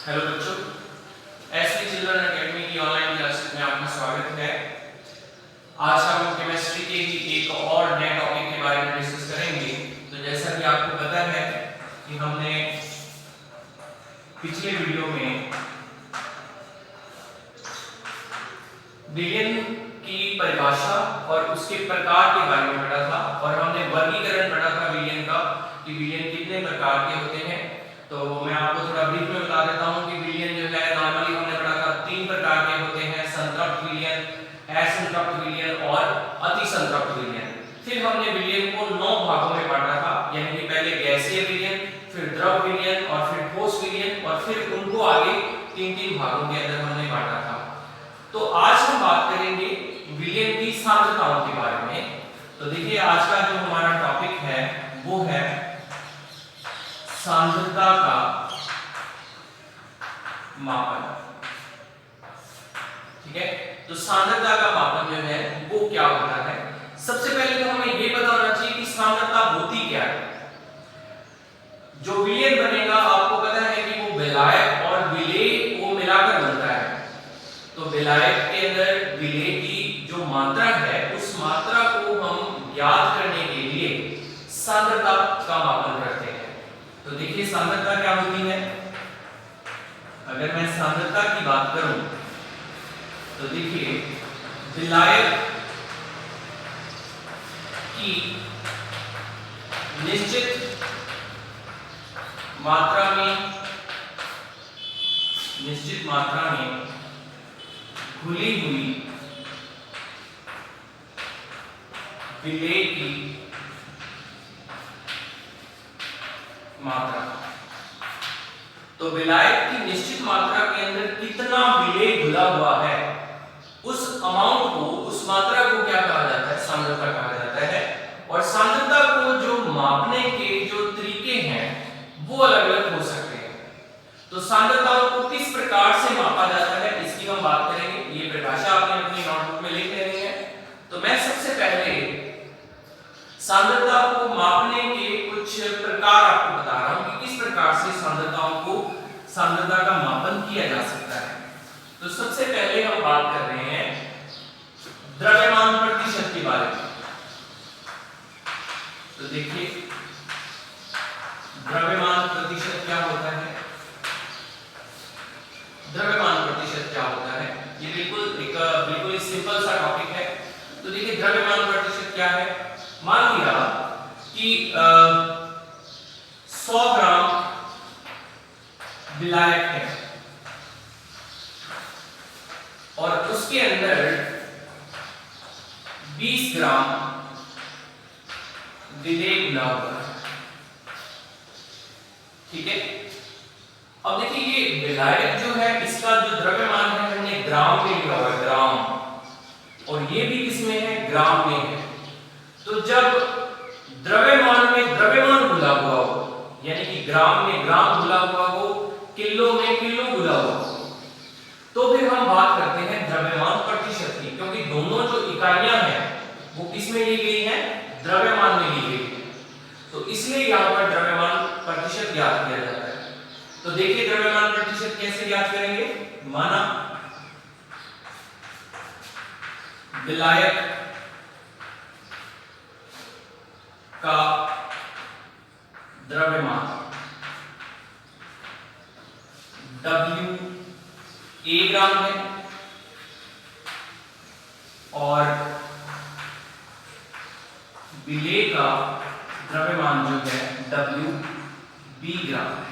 Hello बच्चों, SV children academy की online classes में आपका स्वागत है। आज हम केमिस्ट्री के ही एक और नए टॉपिक के बारे में डिस्कस करेंगे। तो जैसा कि आपको पता है कि हमने पिछले वीडियो में विलयन की परिभाषा और उसके प्रकार के बारे में पढ़ा था और हमने वर्गीकरण पढ़ा था विलयन का कि विलयन कितने प्रकार के होते हैं। तो मैं आपको थोड़ा ब्रीफ में बता देता हूं कि विलयन जो है नॉर्मली हमने पढ़ा था 3 प्रकार के होते हैं, संतृप्त विलयन, असंतृप्त विलयन और अतिसंतृप्त विलयन। फिर हमने विलयन को 9 भागों में बांटा था, यानी कि पहले गैसीय विलयन, फिर द्रव विलयन और फिर ठोस विलयन और फिर उनको आगे 3-3 भागों के अंदर हमने बांटा था। तो आज हम बात करेंगे विलयन की सांद्रताओं के बारे में। तो देखिए आज का जो हमारा टॉपिक है वो है सांद्रता का मापन। ठीक है, तो सांद्रता का मापन जो है वो क्या होता है। सबसे पहले तो हमें ये पता होना चाहिए कि सांद्रता होती क्या है। जो विलयन बनेगा आपको पता है कि वो विलायक और विलेय को मिलाकर बनता है। तो विलायक के अंदर विलेय की जो मात्रा है उस मात्रा को हम ज्ञात करने के लिए सांद्रता का मापन करते हैं। तो देखिए सांद्रता क्या होती है। अगर मैं सांद्रता की बात करूं तो देखिए विलायक की निश्चित मात्रा में घुली हुई विलेय की मात्रा। तो विलायक की निश्चित मात्रा के अंदर कितना विलेय घुला हुआ है उस अमाउंट को, उस मात्रा को क्या कहा जाता है, सांद्रता कहा जाता है। और सांद्रता को जो मापने के जो तरीके हैं वो अलग-अलग हो सकते हैं। तो सांद्रताओं को किस प्रकार से मापा जाता है इसकी हम बात करेंगे। ये परिभाषा आपने अपनी नोटबुक में लिख लेनी है। तो मैं सबसे पहले सांद्रता को मापने के कुछ प्रकार आपको बता रहा हूं कि किस प्रकार से सांद्रता का मापन किया जा सकता है। तो सबसे पहले हम बात कर रहे हैं द्रव्यमान प्रतिशत के बारे में। तो देखिए द्रव्यमान प्रतिशत क्या होता है। द्रव्यमान प्रतिशत क्या होता है, ये बिल्कुल सिंपल सा टॉपिक है। तो देखिए द्रव्यमान प्रतिशत क्या है। मान लिया कि 100 ग्राम विलायक है और उसके अंदर 20 ग्राम विलेय मिला हुआ है। ठीक है, अब देखिए ये विलायक जो है इसका जो द्रव्यमान है हमने ग्राम में लिखा हुआ है, ग्राम, और ये भी किसमें है, ग्राम में है। तो जब द्रव्यमान में द्रव्यमान घुला हुआ हो, यानी कि ग्राम में ग्राम घुला हुआ हो, किलो में किलो घुला हुआ हो, तो फिर हम बात करते हैं द्रव्यमान प्रतिशत की, क्योंकि दोनों जो इकाइयां हैं वो किसमें ली गई हैं, द्रव्यमान में ली गई है। तो इसलिए यहां पर द्रव्यमान प्रतिशत ज्ञात किया जाता है। तो देखिए द्रव्यमान प्रतिशत कैसे ज्ञात करेंगे। माना विलायक का द्रव्यमान W 1 ग्राम है और विलेय का द्रव्यमान जो है W 20 ग्राम है।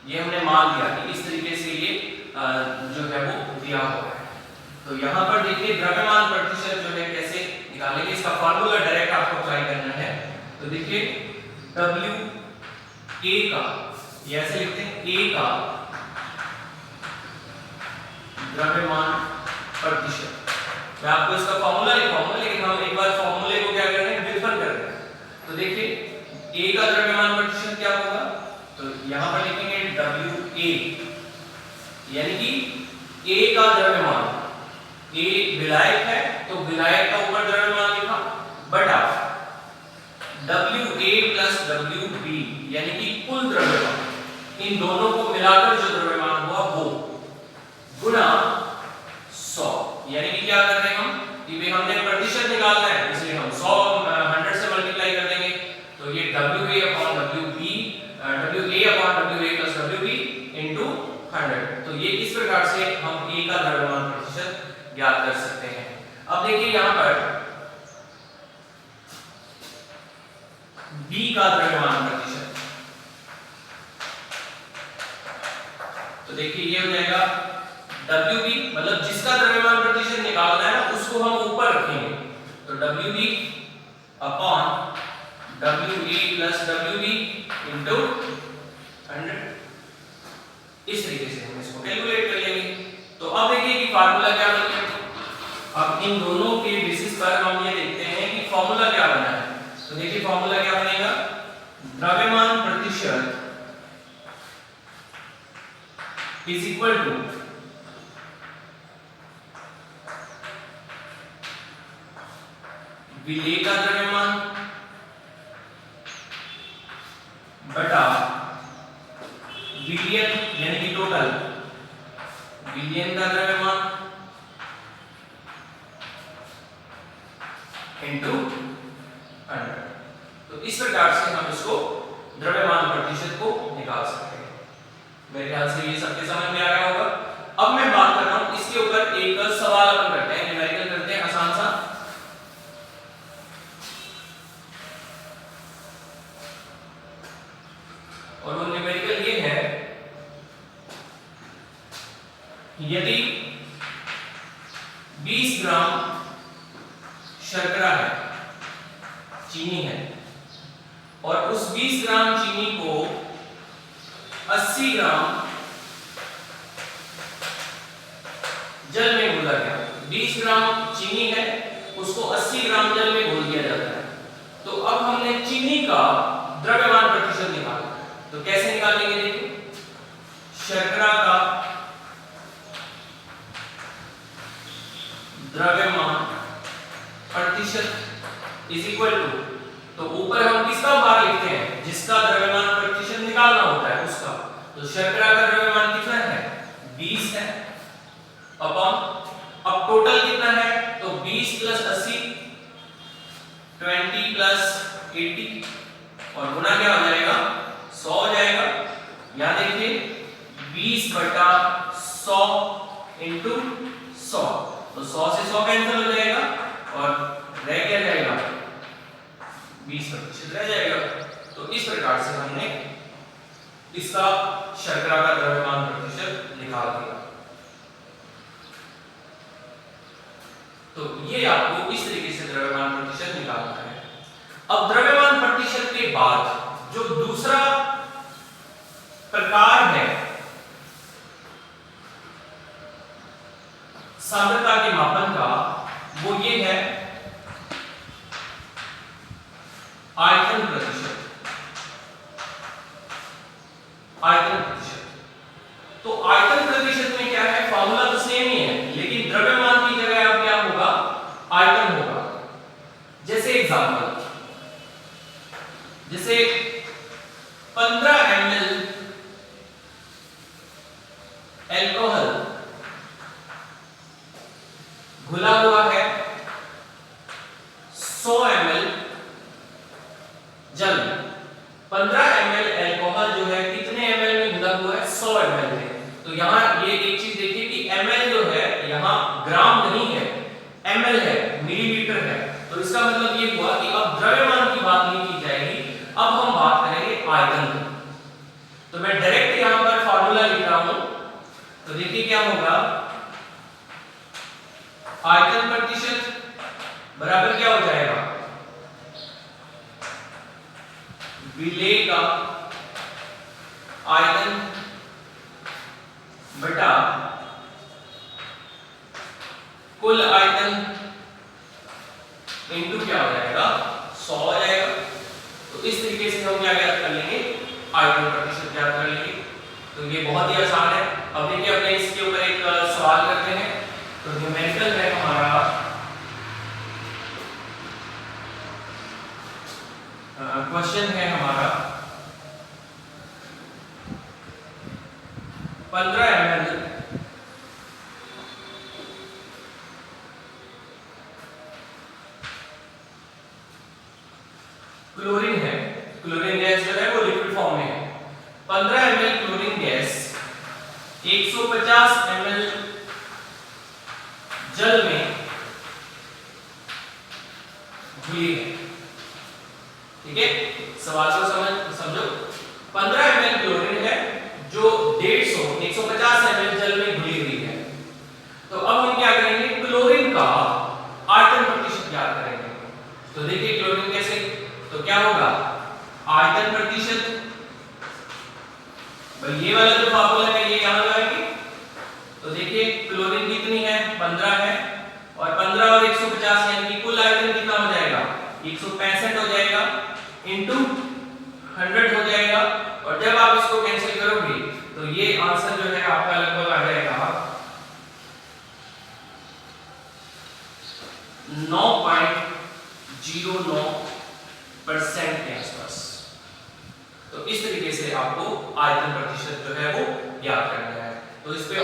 ये हमने मान लिया कि इस तरीके से ये जो है वो दिया हुआ है। तो यहाँ पर देखिए द्रव्यमान प्रतिशत जो है कैसे निकालेंगे, इसका फार्मूला डायरेक्ट आपको अप्लाई करना है। तो देखिए W A का, ये ऐसे लिखते हैं, A का द्रव्यमान प्रतिशत। मैं आपको इसका फार्मूला लिखवाऊंगा, लेकिन हम एक बार फार्मूले को क्या कर रहे हैं, व्युत्पन्न कर रहे हैं। तो देखिए A का द्रव्यमान प्रतिशत क्या होगा, तो यहां पर लिखेंगे WA, यानी कि A का द्रव्यमान, A विलायक है तो विलायक का ऊपर द्रव्यमान लिखा बटा WA प्लस WB, यानी कि कुल द्रव्यमान। इन दोनों को मिलाकर जो द्रव्यमान हुआ वो गुना 100, यानी कि क्या कर रहे हैं हम कि भाई हमने प्रतिशत निकालना है, इसलिए हम 100 से मल्टीप्लाई कर देंगे, तो ये WA upon WB WA upon WA plus WB into 100। तो ये इस प्रकार से हम A का द्रव्यमान प्रतिशत ज्ञात कर सकते हैं। अब देखिए यहां पर B का द्रव्यमान प्रतिशत, तो देखिए ये हो जाएगा WB, मतलब जिसका द्रव्यमान प्रतिशत निकालना है उसको हम ऊपर रखेंगे, तो WB upon WA plus WB into 100। इस तरीके से हम इसको कैलकुलेट कर लेंगे। तो अब देखिए कि फार्मूला क्या बन गया। अब इन दोनों के बेसिस पर हम ये देखते हैं कि फार्मूला क्या बना है। तो देखिए फार्मूला क्या बनेगा, द्रव्यमान प्रतिशत इज इक्वल टू विलेय का द्रव्यमान बटा विलियन, यानी कि टोटल विलियन का द्रव्यमान इनटू 100। तो इस प्रकार से हम इसको द्रव्यमान प्रतिशत को निकाल सकते हैं। मेरे ख्याल से ये सबके समझ में आ गया होगा। अब मैं बात कर रहा हूं इसके ऊपर एक सवाल अपन करते हैं, न्यूमेरिकल करते हैं आसान सा। और वो न्यूमेरिकल ये है, यदि 20 ग्राम शर्करा है, चीनी है, और उस 20 ग्राम चीनी को 80 ग्राम जल में घोला गया। 20 ग्राम चीनी है, उसको 80 ग्राम जल में घोल दिया जाता है। तो अब हमने चीनी का द्रव्यमान प्रतिशत निकाला, तो कैसे निकालेंगे देखिए, शर्करा का द्रव्यमान प्रतिशत इज इक्वल टू, तो ऊपर हम किसका भाग लिखते हैं, जिसका द्रव्यमान प्रतिशत निकालना होता है उसका। तो शर्करा का द्रव्यमान कितना है, 20 है, अपॉन अब टोटल कितना है, तो 20 प्लस 80 20 प्लस 80 और गुना क्या हो जाएगा, 100 हो जाएगा। यहां देखिए 20 बटा 100 इंटू 100, तो 100 से 100 कैंसिल हो जाएगा और रह क्या जाएगा, 20% रह जाएगा। तो इस प्रकार से हमने इसका शर्करा का द्रव्यमान प्रतिशत निकाल दिया। तो ये आपको इस तरीके से द्रव्यमान प्रतिशत निकालना है। अब द्रव्यमान प्रतिशत के बाद जो दूसरा प्रकार है सांद्रता के मापन का, वो ये है आयतन प्रतिशत। आयतन प्रतिशत, तो आयतन प्रतिशत में क्या है, फार्मूला तो सेम ही है, लेकिन द्रव्यमान की जगह अब क्या होगा, आयतन होगा। जैसे एग्जांपल, जैसे 15 ml एल्कोहल घुला हुआ है 100 ml जल में। 15 ml एल्कोहल जो है कितने ml में घुला हुआ है, 100 ml में। तो यहां ये एक चीज देखिए कि ml जो है यहां ग्राम नहीं है, ml है, मिलीलीटर है। तो इसका मतलब ये हुआ कि अब द्रव्यमान की बात नहीं की जाएगी, अब हम बात करेंगे आयतन की। तो मैं डायरेक्ट यहां पर फार्मूला लिख रहा हूं, तो देखिए क्या होगा, आयतन प्रतिशत बराबर क्या हो जाएगा, विलेय का आयतन बटा कुल आयतन इनटू क्या हो जाएगा, 100 हो जाएगा। तो इस तरीके से हम क्या ज्ञात कर लेंगे, आयतन प्रतिशत ज्ञात कर लेंगे। तो ये बहुत ही आसान है। अब देखिए अपने इसके ऊपर एक सवाल करते हैं। तो न्यूमेरिकल है हमारा क्वेश्चन है हमारा 15 ml क्लोरीन है, क्लोरीन गैस जो है वो लिक्विड फॉर्म में है, 15 ml क्लोरीन गैस 150 ml जल में घुली है। ठीक है, सवाल को समझो। 15 ml क्लोरीन है जो 150 ml जल में घुली हुई है। तो अब हम क्या करेंगे, क्लोरीन का आयतन प्रतिशत ज्ञात करेंगे। तो देखिए क्लोरीन कैसे, तो क्या होगा, आयतन प्रतिशत, भाई ये वाला जो फार्मूला है ये यहां लगाएंगे। तो देखिए क्लोरीन कितनी है, 15 है, और 15 और 150 यानी कि कुल आयतन कितना हो जाएगा, 165 हो जाएगा, इंटू 100 हो जाएगा। और जब आप इसको कैंसिल करोगे तो ये आंसर जो है आपका लगभग आ जाएगा 9.09% के आसपास। तो इस तरीके से आपको आयतन प्रतिशत जो है वो ज्ञात करना है। तो इस पे